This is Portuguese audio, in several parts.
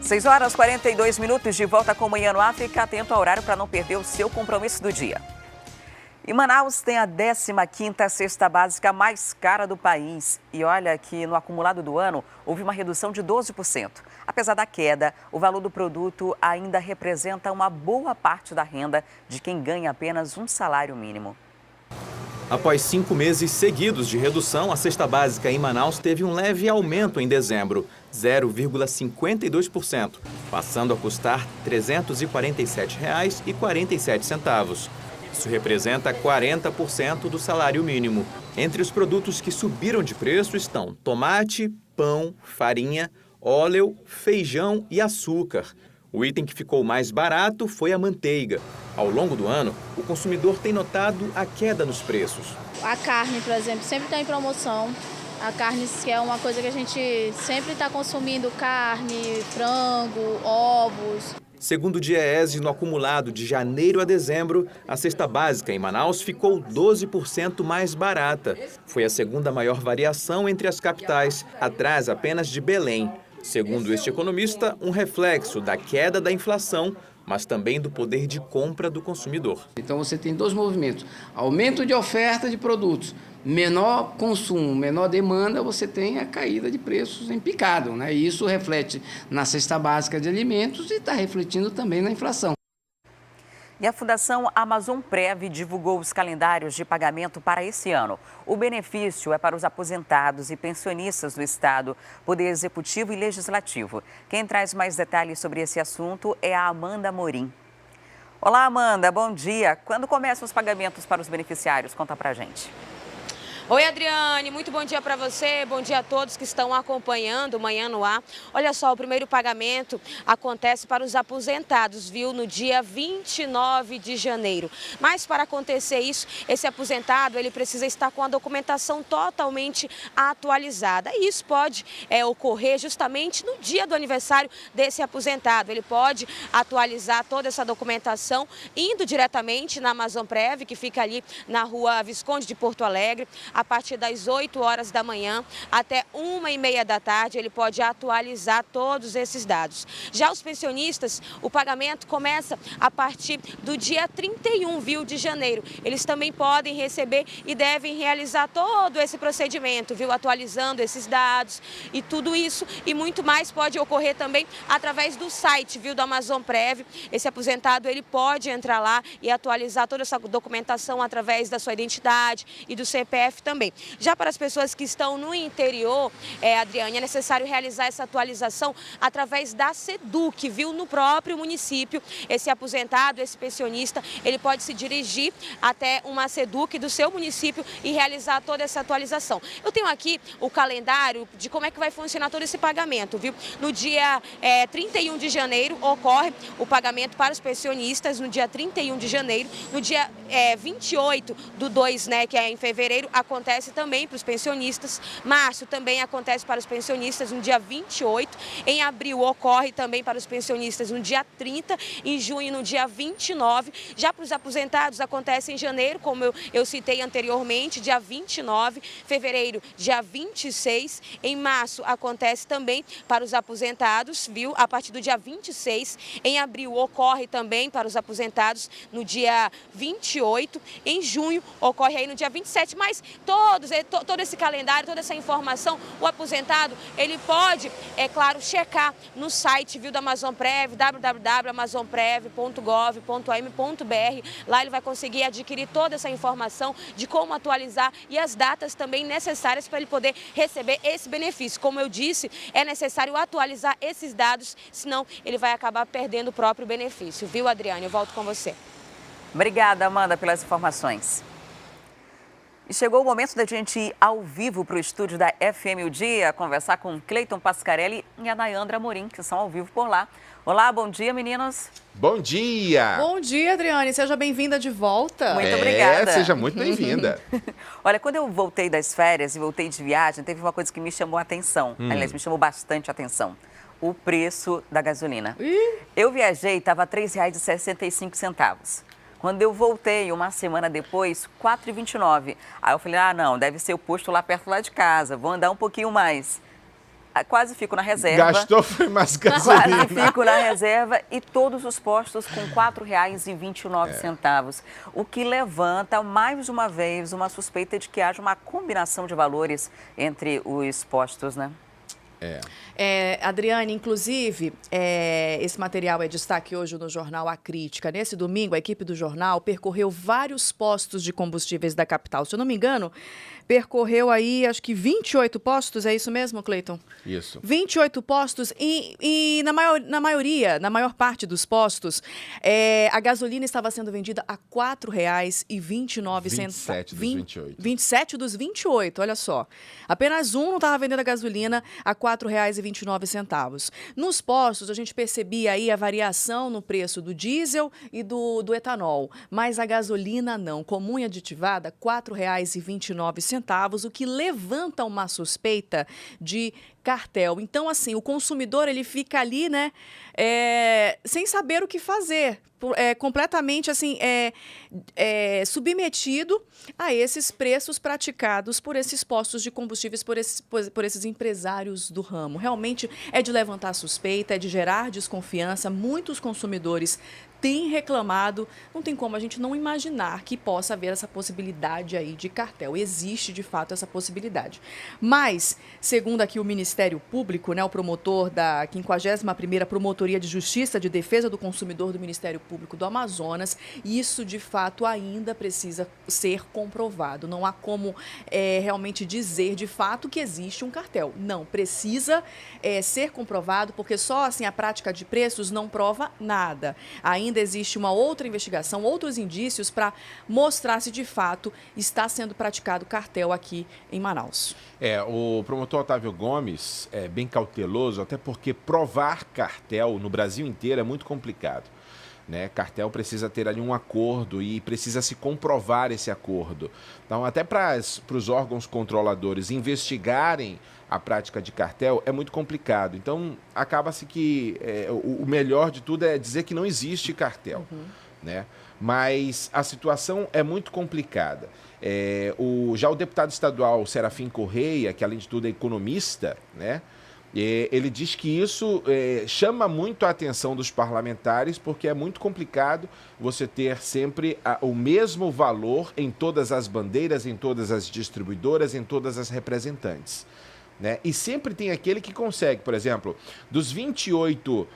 6 horas e 42 minutos, de volta com o Manhã no Ar. Fique atento ao horário para não perder o seu compromisso do dia. E Manaus tem a 15ª cesta básica mais cara do país. E olha que no acumulado do ano houve uma redução de 12%. Apesar da queda, o valor do produto ainda representa uma boa parte da renda de quem ganha apenas um salário mínimo. Após 5 meses seguidos de redução, a cesta básica em Manaus teve um leve aumento em dezembro, 0,52%, passando a custar R$ 347,47. Isso representa 40% do salário mínimo. Entre os produtos que subiram de preço estão tomate, pão, farinha, óleo, feijão e açúcar. O item que ficou mais barato foi a manteiga. Ao longo do ano, o consumidor tem notado a queda nos preços. A carne, por exemplo, sempre está em promoção. A carne, que é uma coisa que a gente sempre está consumindo, carne, frango, ovos. Segundo o DIEESE, no acumulado de janeiro a dezembro, a cesta básica em Manaus ficou 12% mais barata. Foi a segunda maior variação entre as capitais, atrás apenas de Belém. Segundo este economista, um reflexo da queda da inflação, mas também do poder de compra do consumidor. Então você tem dois movimentos: aumento de oferta de produtos, menor consumo, menor demanda, você tem a caída de preços em picado, né? E isso reflete na cesta básica de alimentos e está refletindo também na inflação. E a Fundação Amazon Prev divulgou os calendários de pagamento para esse ano. O benefício é para os aposentados e pensionistas do Estado, Poder Executivo e Legislativo. Quem traz mais detalhes sobre esse assunto é a Amanda Morim. Olá, Amanda, bom dia. Quando começam os pagamentos para os beneficiários? Conta pra gente. Oi, Adriane, muito bom dia para você, bom dia a todos que estão acompanhando o Manhã no Ar. Olha só, o primeiro pagamento acontece para os aposentados, viu, no dia 29 de janeiro. Mas para acontecer isso, esse aposentado, ele precisa estar com a documentação totalmente atualizada. E isso pode ocorrer justamente no dia do aniversário desse aposentado. Ele pode atualizar toda essa documentação indo diretamente na Amazon Prev, que fica ali na rua Visconde de Porto Alegre. A partir das 8 horas da manhã até 1h30 da tarde, ele pode atualizar todos esses dados. Já os pensionistas, o pagamento começa a partir do dia 31, viu, de janeiro. Eles também podem receber e devem realizar todo esse procedimento, viu, atualizando esses dados e tudo isso e muito mais pode ocorrer também através do site, viu, do Amazon Prev. Esse aposentado, ele pode entrar lá e atualizar toda essa documentação através da sua identidade e do CPF também. Já para as pessoas que estão no interior, Adriane, é necessário realizar essa atualização através da SEDUC, viu, no próprio município. Esse aposentado, esse pensionista, ele pode se dirigir até uma SEDUC do seu município e realizar toda essa atualização. Eu tenho aqui o calendário de como é que vai funcionar todo esse pagamento, viu? No dia 31 de janeiro ocorre o pagamento para os pensionistas, no dia 31 de janeiro, no dia 28 do 2, né, que é em fevereiro, acontece também para os pensionistas. Março também acontece para os pensionistas no dia 28. Em abril ocorre também para os pensionistas no dia 30. Em junho no dia 29. Já para os aposentados acontece em janeiro, como eu citei anteriormente, dia 29. Fevereiro, dia 26. Em março acontece também para os aposentados, viu? A partir do dia 26. Em abril ocorre também para os aposentados no dia 28. Em junho ocorre aí no dia 27. Mas todo esse calendário, toda essa informação, o aposentado, ele pode, é claro, checar no site, viu, da Amazon Prev, www.amazonprev.gov.am.br. Lá ele vai conseguir adquirir toda essa informação de como atualizar e as datas também necessárias para ele poder receber esse benefício. Como eu disse, é necessário atualizar esses dados, senão ele vai acabar perdendo o próprio benefício. Viu, Adriane? Eu volto com você. Obrigada, Amanda, pelas informações. E chegou o momento da gente ir ao vivo para o estúdio da FM O Dia, conversar com Cleiton Pascarelli e a Nayandra Morim, que são ao vivo por lá. Olá, bom dia, meninos. Bom dia! Bom dia, Adriane. Seja bem-vinda de volta. Muito obrigada. Seja muito bem-vinda. Olha, quando eu voltei das férias e voltei de viagem, teve uma coisa que me chamou a atenção. Aliás, me chamou bastante a atenção. O preço da gasolina. Eu viajei, estava R$ 3,65. Quando eu voltei, uma semana depois, R$ 4,29. Aí eu falei, não, deve ser o posto lá perto lá de casa, vou andar um pouquinho mais. quase fico na reserva. Gastou foi mais gasolina. Quase fico na reserva e todos os postos com R$ 4,29, o que levanta mais uma vez uma suspeita de que haja uma combinação de valores entre os postos, né? Adriane, inclusive, esse material é destaque hoje no jornal A Crítica. Nesse domingo, a equipe do jornal percorreu vários postos de combustíveis da capital. Se eu não me engano, percorreu aí, acho que 28 postos, é isso mesmo, Cleiton? Isso. 28 postos e na maior parte dos postos, a gasolina estava sendo vendida a R$ 4,29. 27 dos 28. 27 dos 28, olha só. Apenas um não estava vendendo a gasolina a R$ 4,29. Nos postos, a gente percebia aí a variação no preço do diesel e do etanol, mas a gasolina não. Comum e aditivada, R$ 4,29, o que levanta uma suspeita de cartel. Então, assim, o consumidor ele fica ali, né, sem saber o que fazer, completamente assim, submetido a esses preços praticados por esses postos de combustíveis, por esses empresários do ramo. Realmente é de levantar suspeita, é de gerar desconfiança. Muitos consumidores têm reclamado, não tem como a gente não imaginar que possa haver essa possibilidade aí de cartel. Existe, de fato, essa possibilidade. Mas, segundo aqui o Ministério Público, né, o promotor da 51ª Promotoria de Justiça de Defesa do Consumidor do Ministério Público do Amazonas, isso, de fato, ainda precisa ser comprovado. Não há como realmente dizer, de fato, que existe um cartel. Não, precisa ser comprovado, porque só assim a prática de preços não prova nada. Ainda existe uma outra investigação, outros indícios para mostrar se de fato está sendo praticado cartel aqui em Manaus. O promotor Otávio Gomes é bem cauteloso, até porque provar cartel no Brasil inteiro é muito complicado, né? Cartel precisa ter ali um acordo e precisa se comprovar esse acordo. Então, até para os órgãos controladores investigarem a prática de cartel é muito complicado. Então, acaba-se que o melhor de tudo é dizer que não existe cartel, né? Mas a situação é muito complicada. Já o deputado estadual Serafim Correia, que além de tudo é economista, né? Ele diz que isso chama muito a atenção dos parlamentares, porque é muito complicado você ter sempre o mesmo valor em todas as bandeiras, em todas as distribuidoras, em todas as representantes, né? E sempre tem aquele que consegue, por exemplo, dos 28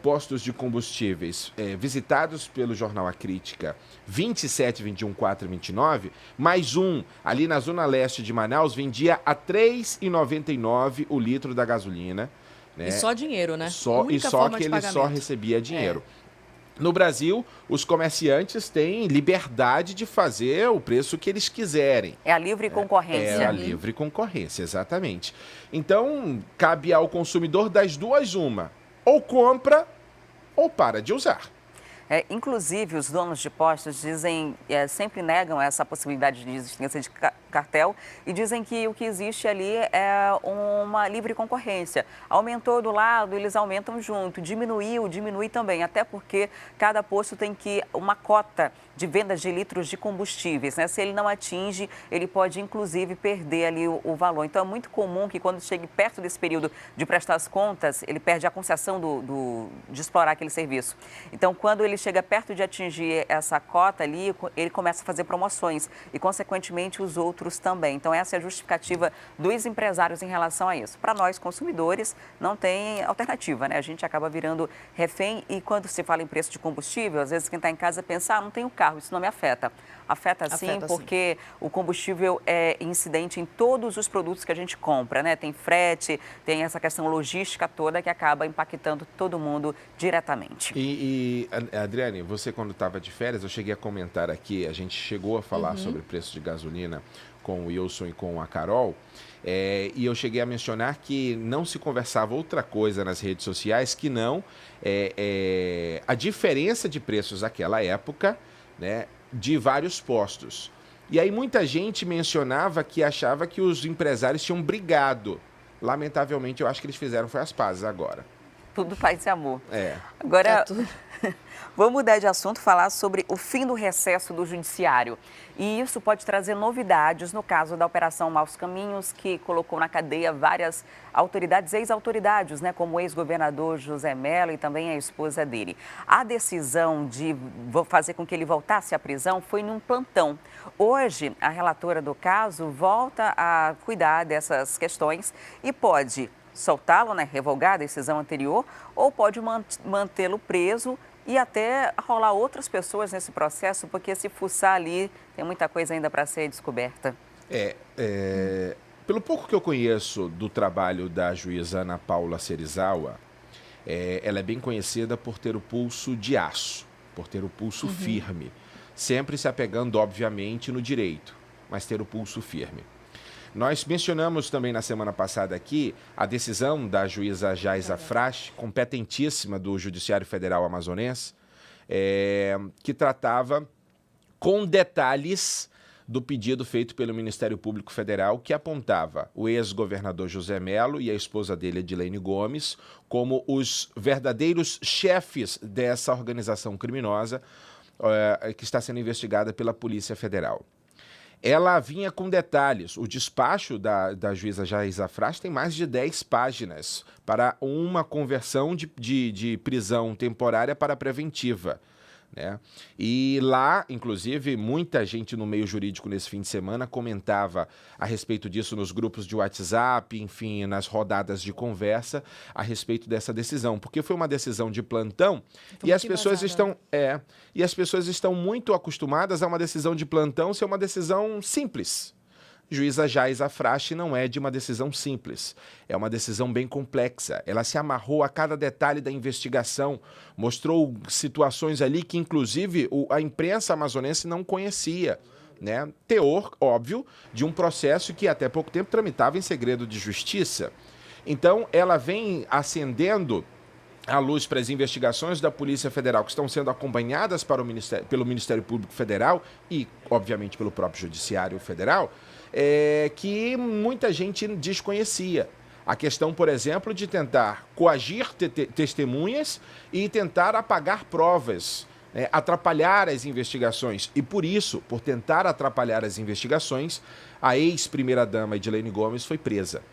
postos de combustíveis visitados pelo jornal A Crítica, 27 vendiam 4,29, mais um ali na zona leste de Manaus vendia a R$ 3,99 o litro da gasolina, né? E só dinheiro, né? Só que ele só recebia dinheiro. No Brasil, os comerciantes têm liberdade de fazer o preço que eles quiserem. É a livre concorrência. É a livre concorrência, exatamente. Então, cabe ao consumidor das duas uma. Ou compra ou para de usar. Inclusive, os donos de postos dizem, sempre negam essa possibilidade de existência de cartel e dizem que o que existe ali é uma livre concorrência. Aumentou do lado, eles aumentam junto. Diminui também, até porque cada posto tem uma cota de vendas de litros de combustíveis, né? Se ele não atinge, ele pode, inclusive, perder ali o valor. Então, é muito comum que quando chegue perto desse período de prestar as contas, ele perde a concessão de explorar aquele serviço. Então, quando ele chega perto de atingir essa cota ali, ele começa a fazer promoções e, consequentemente, os outros também. Então, essa é a justificativa dos empresários em relação a isso. Para nós, consumidores, não tem alternativa, né? A gente acaba virando refém e quando se fala em preço de combustível, às vezes quem está em casa pensa, não tenho carro, isso não me afeta. Afeta sim, porque o combustível é incidente em todos os produtos que a gente compra, né? Tem frete, tem essa questão logística toda que acaba impactando todo mundo diretamente. E Adriane, você quando estava de férias, eu cheguei a comentar aqui, a gente chegou a falar sobre preço de gasolina com o Wilson e com a Carol, e eu cheguei a mencionar que não se conversava outra coisa nas redes sociais que não a diferença de preços naquela época, né, de vários postos. E aí muita gente mencionava que achava que os empresários tinham brigado. Lamentavelmente, eu acho que eles fizeram foi as pazes agora. tudo paz e amor. É. Agora, Tá tudo. vamos mudar de assunto, falar sobre o fim do recesso do Judiciário. E isso pode trazer novidades no caso da Operação Maus Caminhos, que colocou na cadeia várias autoridades, ex-autoridades, né, como o ex-governador José Mello e também a esposa dele. A decisão de fazer com que ele voltasse à prisão foi num plantão. Hoje, a relatora do caso volta a cuidar dessas questões e pode soltá-lo, né, revogar a decisão anterior, ou pode mantê-lo preso e até rolar outras pessoas nesse processo, porque se fuçar ali, tem muita coisa ainda para ser descoberta. Pelo pouco que eu conheço do trabalho da juíza Ana Paula Serizawa, ela é bem conhecida por ter o pulso de aço, por ter o pulso firme, sempre se apegando, obviamente, no direito, mas ter o pulso firme. Nós mencionamos também na semana passada aqui a decisão da juíza Jaisa Frasch, competentíssima do Judiciário Federal Amazonense, que tratava com detalhes do pedido feito pelo Ministério Público Federal, que apontava o ex-governador José Mello e a esposa dele, Edilene Gomes, como os verdadeiros chefes dessa organização criminosa que está sendo investigada pela Polícia Federal. Ela vinha com detalhes. O despacho da juíza Jaisa Frasch tem mais de 10 páginas para uma conversão de prisão temporária para preventiva, né? E lá, inclusive, muita gente no meio jurídico nesse fim de semana comentava a respeito disso nos grupos de WhatsApp, enfim, nas rodadas de conversa a respeito dessa decisão, porque foi uma decisão de plantão e as pessoas estão muito acostumadas a uma decisão de plantão ser uma decisão simples. Juíza Jaisa Frasch não é de uma decisão simples, é uma decisão bem complexa. Ela se amarrou a cada detalhe da investigação, mostrou situações ali que, inclusive, a imprensa amazonense não conhecia, né? Teor, óbvio, de um processo que até pouco tempo tramitava em segredo de justiça. Então, ela vem acendendo a luz para as investigações da Polícia Federal que estão sendo acompanhadas pelo Ministério Público Federal e, obviamente, pelo próprio Judiciário Federal, que muita gente desconhecia. A questão, por exemplo, de tentar coagir testemunhas e tentar apagar provas, né, atrapalhar as investigações. E por isso, por tentar atrapalhar as investigações, a ex-primeira-dama Edilene Gomes foi presa.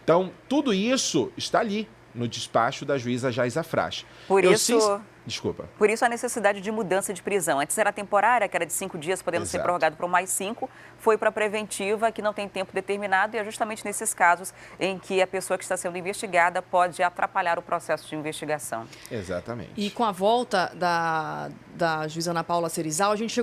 Então, tudo isso está ali no despacho da juíza Jaisa Frasch. Por isso a necessidade de mudança de prisão. Antes era temporária, que era de 5 dias, podendo ser prorrogado por mais 5, foi para preventiva, que não tem tempo determinado, e é justamente nesses casos em que a pessoa que está sendo investigada pode atrapalhar o processo de investigação. Exatamente. E com a volta da juíza Ana Paula Serizawa, a gente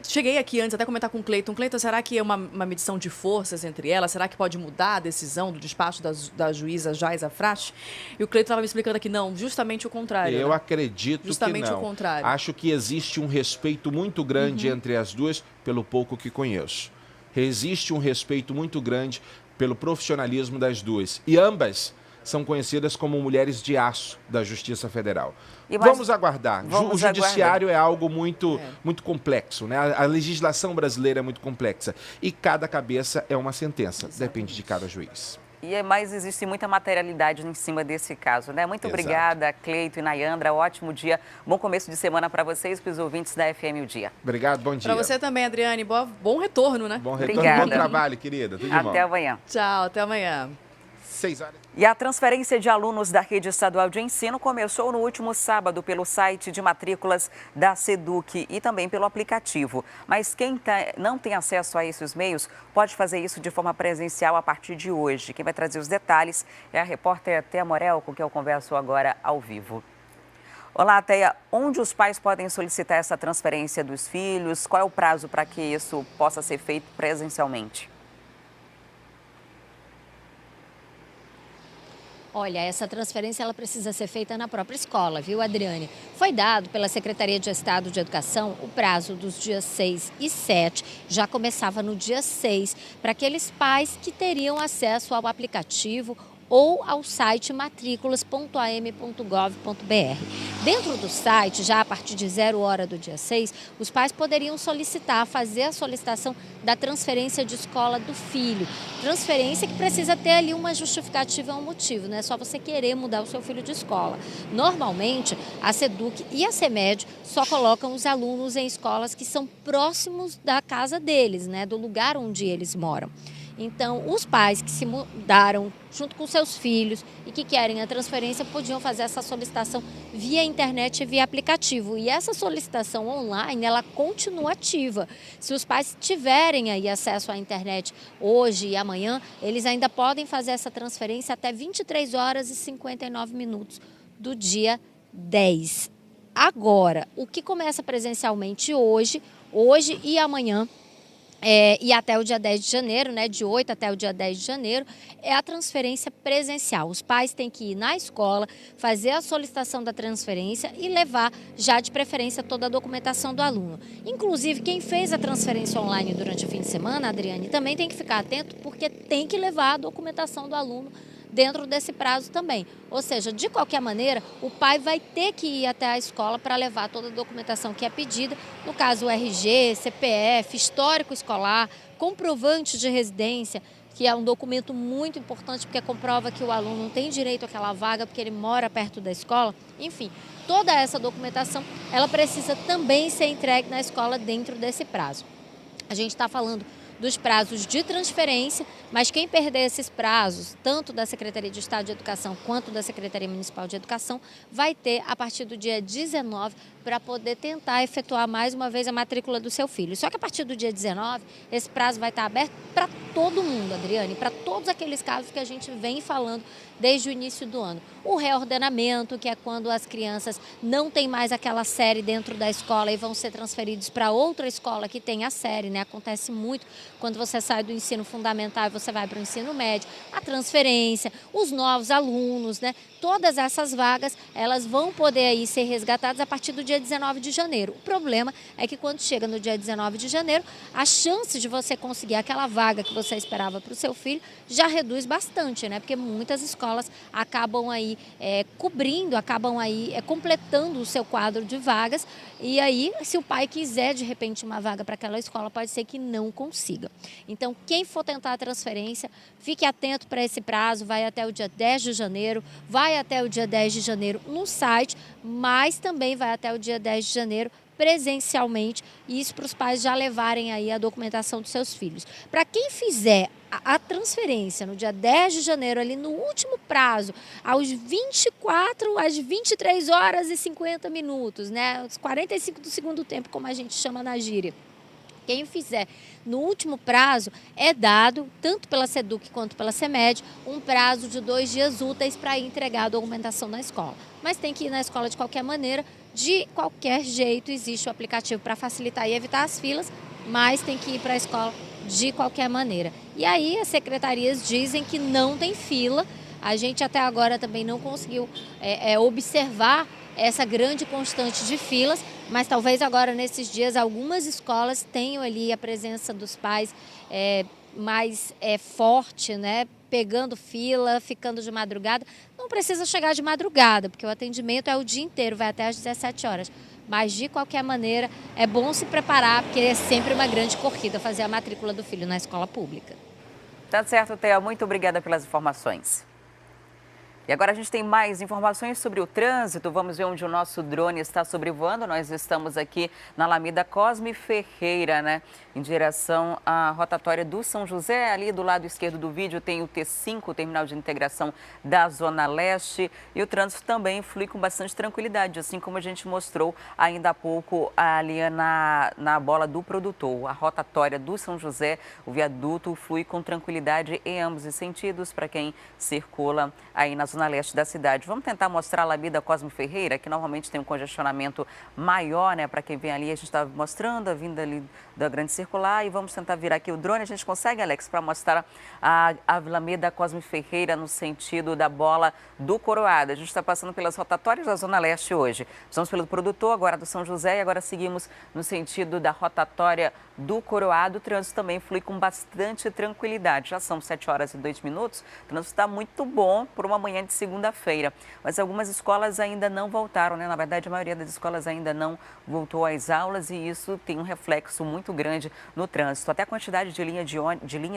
cheguei aqui antes até comentar com o Cleiton. Cleiton, será que é uma medição de forças entre elas? Será que pode mudar a decisão do despacho da juíza Jaisa Frasch? E o Cleiton estava me explicando aqui, não, justamente o contrário. Eu né? acredito justamente que não. o contrário. Acho que existe um respeito muito grande entre as duas, pelo pouco que conheço. Existe um respeito muito grande pelo profissionalismo das duas. E ambas são conhecidas como mulheres de aço da Justiça Federal. Vamos aguardar. O judiciário é algo muito complexo, né? A legislação brasileira é muito complexa. E cada cabeça é uma sentença. Exatamente. Depende de cada juiz. Mas existe muita materialidade em cima desse caso, né? Muito obrigada, Cleiton e Nayandra. Ótimo dia, bom começo de semana para vocês e para os ouvintes da FM O Dia. Obrigado, bom dia. Para você também, Adriane. Bom retorno, né? Bom retorno, obrigada. Bom trabalho, querida. Tudo de bom. Até amanhã. Tchau, até amanhã. 6 horas. E a transferência de alunos da Rede Estadual de Ensino começou no último sábado pelo site de matrículas da SEDUC e também pelo aplicativo. Mas quem não tem acesso a esses meios pode fazer isso de forma presencial a partir de hoje. Quem vai trazer os detalhes é a repórter Thea Morel, com quem eu converso agora ao vivo. Olá, Thea. Onde os pais podem solicitar essa transferência dos filhos? Qual é o prazo para que isso possa ser feito presencialmente? Olha, essa transferência ela precisa ser feita na própria escola, viu, Adriane? Foi dado pela Secretaria de Estado de Educação o prazo dos dias 6 e 7, já começava no dia 6, para aqueles pais que teriam acesso ao aplicativo ou ao site matrículas.am.gov.br. Dentro do site, já a partir de 0 hora do dia 6, os pais poderiam fazer a solicitação da transferência de escola do filho. Transferência que precisa ter ali uma justificativa, um motivo, não é só você querer mudar o seu filho de escola. Normalmente, a SEDUC e a CEMED só colocam os alunos em escolas que são próximos da casa deles, né, do lugar onde eles moram. Então, os pais que se mudaram junto com seus filhos e que querem a transferência podiam fazer essa solicitação via internet e via aplicativo. E essa solicitação online, ela continua ativa. Se os pais tiverem aí acesso à internet hoje e amanhã, eles ainda podem fazer essa transferência até 23 horas e 59 minutos do dia 10. Agora, o que começa presencialmente hoje e amanhã, e até o dia 10 de janeiro, né, de 8 até o dia 10 de janeiro, é a transferência presencial. Os pais têm que ir na escola, fazer a solicitação da transferência e levar, já de preferência, toda a documentação do aluno. Inclusive, quem fez a transferência online durante o fim de semana, Adriane, também tem que ficar atento, porque tem que levar a documentação do aluno dentro desse prazo também. Ou seja, de qualquer maneira, o pai vai ter que ir até a escola para levar toda a documentação que é pedida, no caso o RG, CPF, histórico escolar, comprovante de residência, que é um documento muito importante porque comprova que o aluno tem direito àquela vaga porque ele mora perto da escola. Enfim, toda essa documentação, ela precisa também ser entregue na escola dentro desse prazo. A gente está falando dos prazos de transferência, mas quem perder esses prazos, tanto da Secretaria de Estado de Educação quanto da Secretaria Municipal de Educação, vai ter a partir do dia 19 para poder tentar efetuar mais uma vez a matrícula do seu filho. Só que a partir do dia 19, esse prazo vai estar aberto para todo mundo, Adriane, para todos aqueles casos que a gente vem falando desde o início do ano. O reordenamento, que é quando as crianças não têm mais aquela série dentro da escola e vão ser transferidos para outra escola que tem a série, né? Acontece muito quando você sai do ensino fundamental e você vai para o ensino médio. A transferência, os novos alunos, né? Todas essas vagas, elas vão poder aí ser resgatadas a partir do dia 19 de janeiro. O problema é que quando chega no dia 19 de janeiro, a chance de você conseguir aquela vaga que você esperava para o seu filho já reduz bastante, né? Porque muitas escolas acabam aí completando o seu quadro de vagas, e aí, se o pai quiser de repente uma vaga para aquela escola, pode ser que não consiga. Então, quem for tentar a transferência, fique atento para esse prazo, vai até o dia 10 de janeiro, vai até o dia 10 de janeiro no site, mas também vai até o dia 10 de janeiro presencialmente, e isso para os pais já levarem aí a documentação dos seus filhos. Para quem fizer a transferência no dia 10 de janeiro, ali no último prazo, às 23 horas e 50 minutos, né? Os 45 do segundo tempo, como a gente chama na gíria. Quem fizer no último prazo, é dado, tanto pela SEDUC quanto pela CEMED, um prazo de 2 dias úteis para entregar a documentação na escola. Mas tem que ir na escola de qualquer maneira, de qualquer jeito existe o aplicativo para facilitar e evitar as filas, mas tem que ir para a escola de qualquer maneira. E aí as secretarias dizem que não tem fila, a gente até agora também não conseguiu observar essa grande constante de filas, mas talvez agora nesses dias algumas escolas tenham ali a presença dos pais mais forte, né? Pegando fila, ficando de madrugada. Não precisa chegar de madrugada, porque o atendimento é o dia inteiro, vai até às 17 horas. Mas, de qualquer maneira, é bom se preparar, porque é sempre uma grande corrida fazer a matrícula do filho na escola pública. Tá certo, Thea. Muito obrigada pelas informações. E agora a gente tem mais informações sobre o trânsito. Vamos ver onde o nosso drone está sobrevoando. Nós estamos aqui na Alameda Cosme Ferreira, né? Em direção à rotatória do São José. Ali do lado esquerdo do vídeo tem o T5, o Terminal de Integração da Zona Leste. E o trânsito também flui com bastante tranquilidade, assim como a gente mostrou ainda há pouco ali na bola do produtor. A rotatória do São José, o viaduto flui com tranquilidade em ambos os sentidos para quem circula aí na Zona zona leste da cidade. Vamos tentar mostrar a Alameda Cosme Ferreira, que normalmente tem um congestionamento maior, né? Para quem vem ali, a gente está mostrando a vinda ali da Grande Circular e vamos tentar virar aqui o drone. A gente consegue, Alex, para mostrar a Alameda Cosme Ferreira no sentido da Bola do Coroado. A gente está passando pelas rotatórias da zona leste hoje. Estamos pelo Produtor, agora do São José e agora seguimos no sentido da rotatória do Coroado. O trânsito também flui com bastante tranquilidade. Já são 7 horas e 2 minutos. O trânsito está muito bom por uma manhã de segunda-feira. Mas algumas escolas ainda não voltaram, né? Na verdade, a maioria das escolas ainda não voltou às aulas e isso tem um reflexo muito grande no trânsito. Até a quantidade de linhas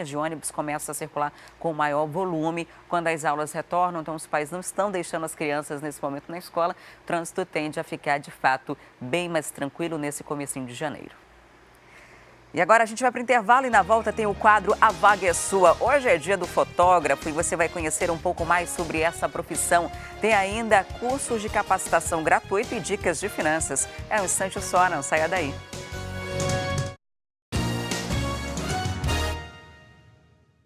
de ônibus começa a circular com maior volume quando as aulas retornam. Então, os pais não estão deixando as crianças nesse momento na escola. O trânsito tende a ficar, de fato, bem mais tranquilo nesse comecinho de janeiro. E agora a gente vai para o intervalo e na volta tem o quadro A Vaga é Sua. Hoje é dia do fotógrafo e você vai conhecer um pouco mais sobre essa profissão. Tem ainda cursos de capacitação gratuito e dicas de finanças. É um instante só, não saia daí.